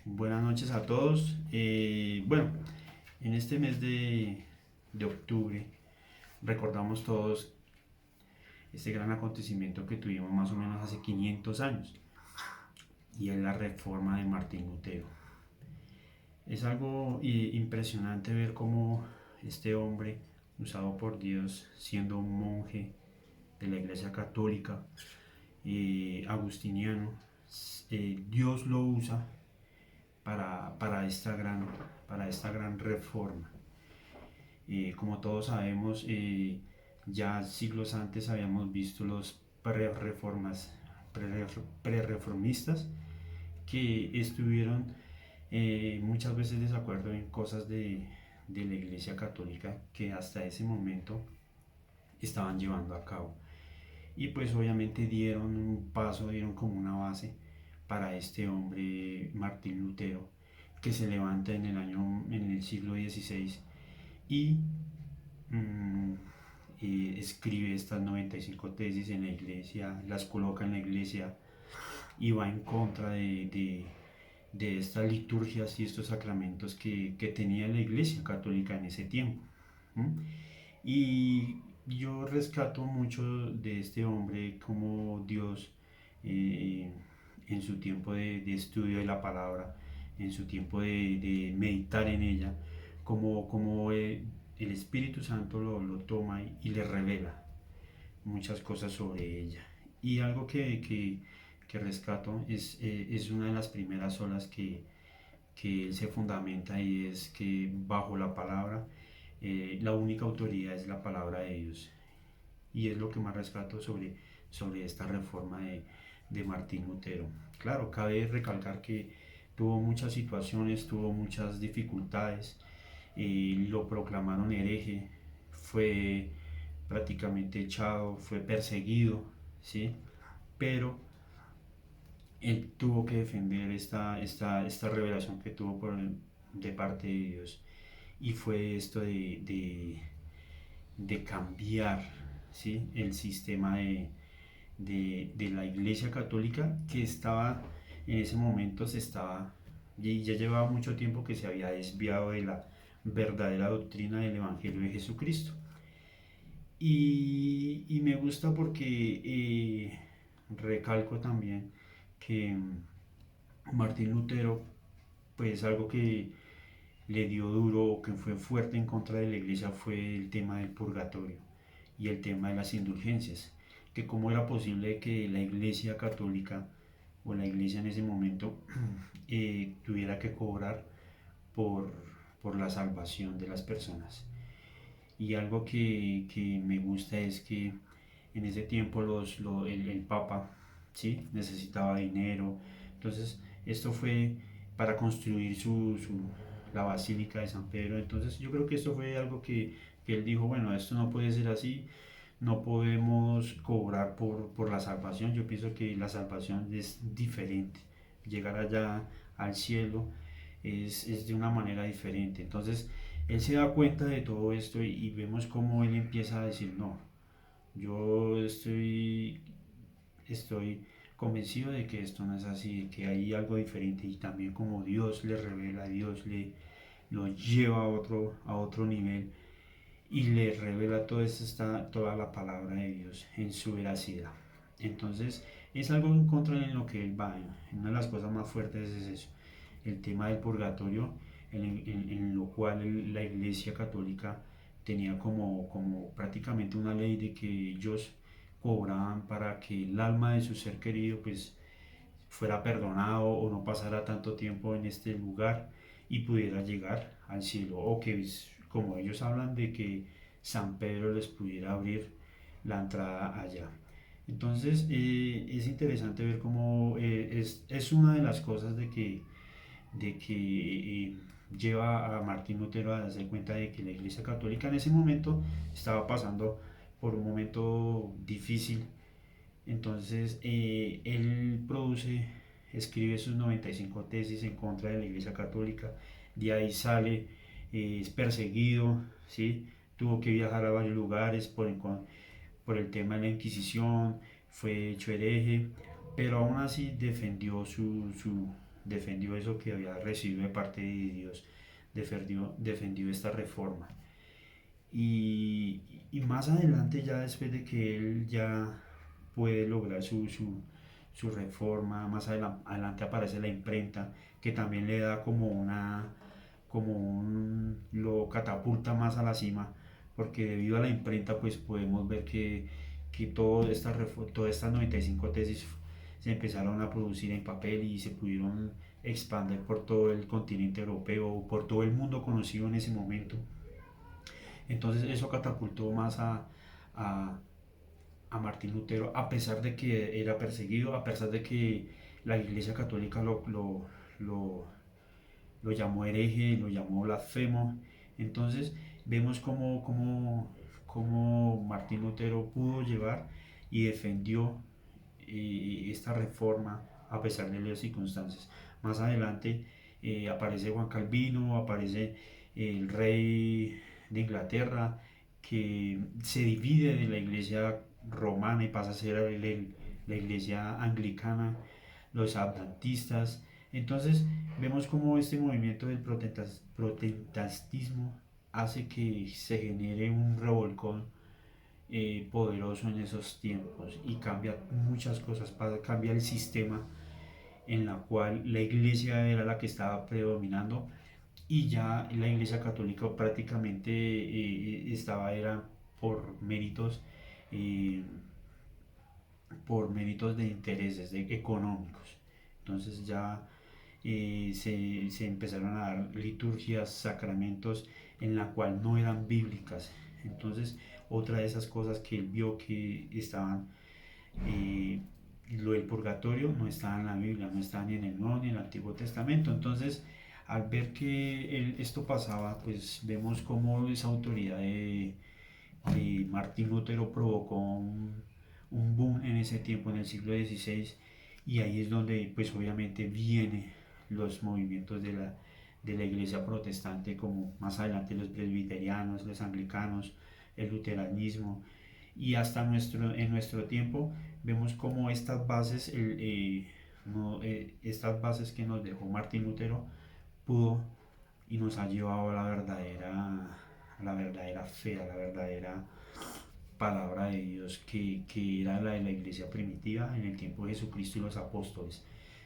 Buenas noches a todos. Bueno, en este mes de octubre recordamos todos este gran acontecimiento que tuvimos más o menos hace 500 años y es la reforma de Martín Lutero. Es algo impresionante ver cómo este hombre, usado por Dios, siendo un monje de la Iglesia Católica, agustiniano, Dios lo usa para esta gran reforma. Como todos sabemos, ya siglos antes habíamos visto los pre-reformistas que estuvieron muchas veces de desacuerdo en cosas de la Iglesia Católica que hasta ese momento estaban llevando a cabo. Y pues obviamente dieron un paso, dieron como una base para este hombre Martín Lutero, que se levanta en el siglo XVI y, mm, escribe estas 95 tesis en la iglesia, las coloca en la iglesia y va en contra de estas liturgias y estos sacramentos que tenía la iglesia católica en ese tiempo. ¿Mm? Y yo rescato mucho de este hombre como Dios, eh, en su tiempo de estudio de la palabra, en su tiempo de meditar en ella, como el Espíritu Santo lo toma y le revela muchas cosas sobre ella. Y algo que rescato es una de las primeras olas que él se fundamenta y es que bajo la palabra, la única autoridad es la palabra de Dios. Y es lo que más rescato sobre esta reforma de Martín Lutero. Claro, cabe recalcar que tuvo muchas situaciones, tuvo muchas dificultades, lo proclamaron hereje, fue prácticamente echado, fue perseguido, ¿sí? Pero él tuvo que defender esta revelación que tuvo de parte de Dios. Y fue esto de cambiar, ¿sí? El sistema de la Iglesia Católica que estaba en ese momento y ya llevaba mucho tiempo que se había desviado de la verdadera doctrina del Evangelio de Jesucristo. Y me gusta porque recalco también que Martín Lutero, pues algo que le dio duro o que fue fuerte en contra de la iglesia fue el tema del purgatorio y el tema de las indulgencias, que cómo era posible que la iglesia católica o la iglesia en ese momento tuviera que cobrar por, por la salvación de las personas. Y algo que me gusta es que en ese tiempo el Papa, ¿sí? Necesitaba dinero. Entonces, esto fue para construir la Basílica de San Pedro. Entonces, yo creo que esto fue algo que él dijo, bueno, esto no puede ser así, no podemos cobrar por la salvación. Yo pienso que la salvación es diferente. Llegar allá al cielo es de una manera diferente. Entonces, él se da cuenta de todo esto y vemos cómo él empieza a decir, no, yo estoy convencido de que esto no es así, de que hay algo diferente y también como Dios le revela, Dios lo lleva a otro nivel y le revela toda la palabra de Dios en su veracidad. Entonces es algo en contra en lo que él va. Una de las cosas más fuertes es eso, el tema del purgatorio, en lo cual la Iglesia Católica tenía como prácticamente una ley de que ellos cobraban para que el alma de su ser querido pues fuera perdonado o no pasara tanto tiempo en este lugar y pudiera llegar al cielo, o que como ellos hablan de que San Pedro les pudiera abrir la entrada allá. Entonces es interesante ver cómo es una de las cosas de que lleva a Martín Lutero a darse cuenta de que la Iglesia Católica en ese momento estaba pasando por un momento difícil. Entonces él escribe sus 95 tesis en contra de la Iglesia Católica, de ahí sale, es perseguido, ¿sí? Tuvo que viajar a varios lugares por el tema de la Inquisición, fue hecho hereje, pero aún así defendió defendió eso que había recibido de parte de Dios, defendió esta reforma. Y más adelante, ya después de que él ya puede lograr su reforma, más adelante aparece la imprenta, que también le da lo catapulta más a la cima, porque debido a la imprenta pues podemos ver que todas estas 95 tesis se empezaron a producir en papel y se pudieron expandir por todo el continente europeo, por todo el mundo conocido en ese momento. Entonces eso catapultó más a, a Martín Lutero, a pesar de que era perseguido, a pesar de que la Iglesia Católica lo, lo llamó hereje, lo llamó blasfemo. Entonces vemos cómo Martín Lutero pudo llevar y defendió esta reforma a pesar de las circunstancias. Más adelante aparece Juan Calvino, aparece el rey de Inglaterra, que se divide de la iglesia romana y pasa a ser la iglesia anglicana, los adventistas. Entonces vemos cómo este movimiento del protestantismo hace que se genere un revolcón poderoso en esos tiempos y cambia muchas cosas, cambia el sistema en la cual la iglesia era la que estaba predominando y ya la iglesia católica prácticamente era por méritos eh, de intereses económicos. Entonces ya se empezaron a dar liturgias, sacramentos en la cual no eran bíblicas. Entonces otra de esas cosas que él vio que estaban, eh, lo del purgatorio no estaba en la Biblia, no estaba ni en el Nuevo ni en el Antiguo Testamento. Entonces al ver que esto pasaba, pues vemos cómo esa autoridad de Martín Lutero provocó un boom en ese tiempo, en el siglo XVI, y ahí es donde pues obviamente vienen los movimientos de la iglesia protestante, como más adelante los presbiterianos, los anglicanos, el luteranismo, y hasta en nuestro tiempo vemos como estas bases, estas bases que nos dejó Martín Lutero, pudo y nos ha llevado a la verdadera fe, a la verdadera palabra de Dios que era la de la iglesia primitiva en el tiempo de Jesucristo y los apóstoles.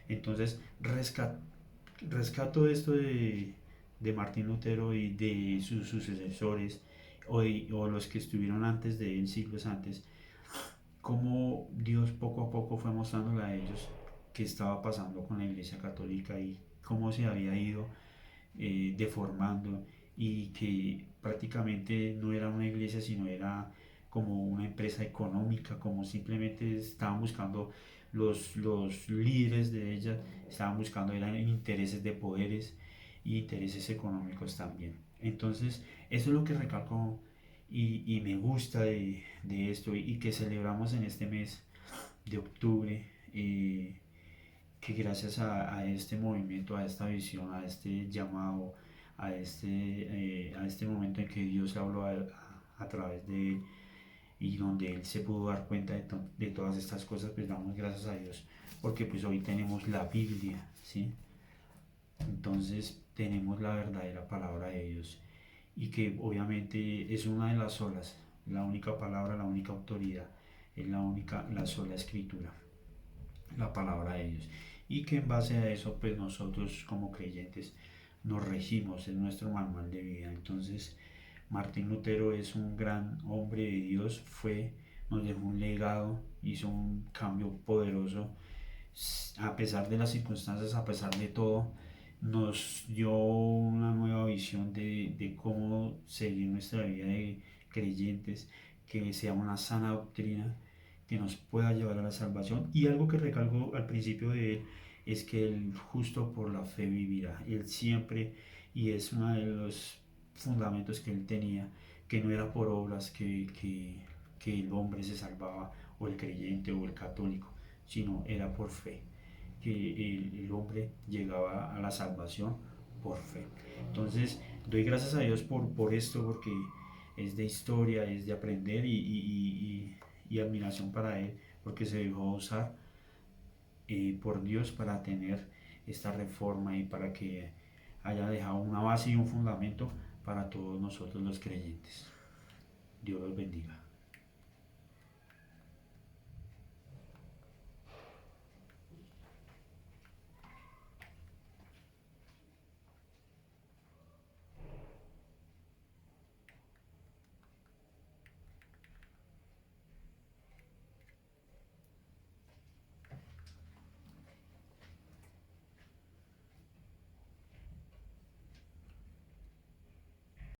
Entonces rescato esto de Martín Lutero y de sus sucesores o los que estuvieron antes de él, siglos antes, cómo Dios poco a poco fue mostrándole a ellos qué estaba pasando con la iglesia católica y cómo se había ido deformando y que prácticamente no era una iglesia sino era como una empresa económica, como simplemente estaban buscando los líderes de ella, estaban buscando eran intereses de poderes y intereses económicos también. Entonces eso es lo que recalco y me gusta de esto y que celebramos en este mes de octubre, que gracias a este movimiento, a esta visión, a este llamado, a este momento en que Dios habló a través de él y donde él se pudo dar cuenta de todas estas cosas, pues damos gracias a Dios, porque pues hoy tenemos la Biblia, ¿sí? Entonces tenemos la verdadera palabra de Dios y que obviamente es una de las solas, la única palabra, la única autoridad, es la sola escritura, la palabra de Dios. Y que en base a eso, pues nosotros como creyentes nos regimos en nuestro manual de vida. Entonces, Martín Lutero es un gran hombre de Dios, nos dejó un legado, hizo un cambio poderoso, a pesar de las circunstancias, a pesar de todo, nos dio una nueva visión de cómo seguir nuestra vida de creyentes, que sea una sana doctrina que nos pueda llevar a la salvación. Y algo que recalco al principio de él es que el justo por la fe vivirá. Él siempre, y es uno de los fundamentos que él tenía, que no era por obras que el hombre se salvaba, o el creyente o el católico, sino era por fe, que el hombre llegaba a la salvación por fe. Entonces, doy gracias a Dios por esto, porque es de historia, es de aprender y admiración para Él, porque se dejó usar por Dios para tener esta reforma y para que haya dejado una base y un fundamento para todos nosotros los creyentes. Dios los bendiga.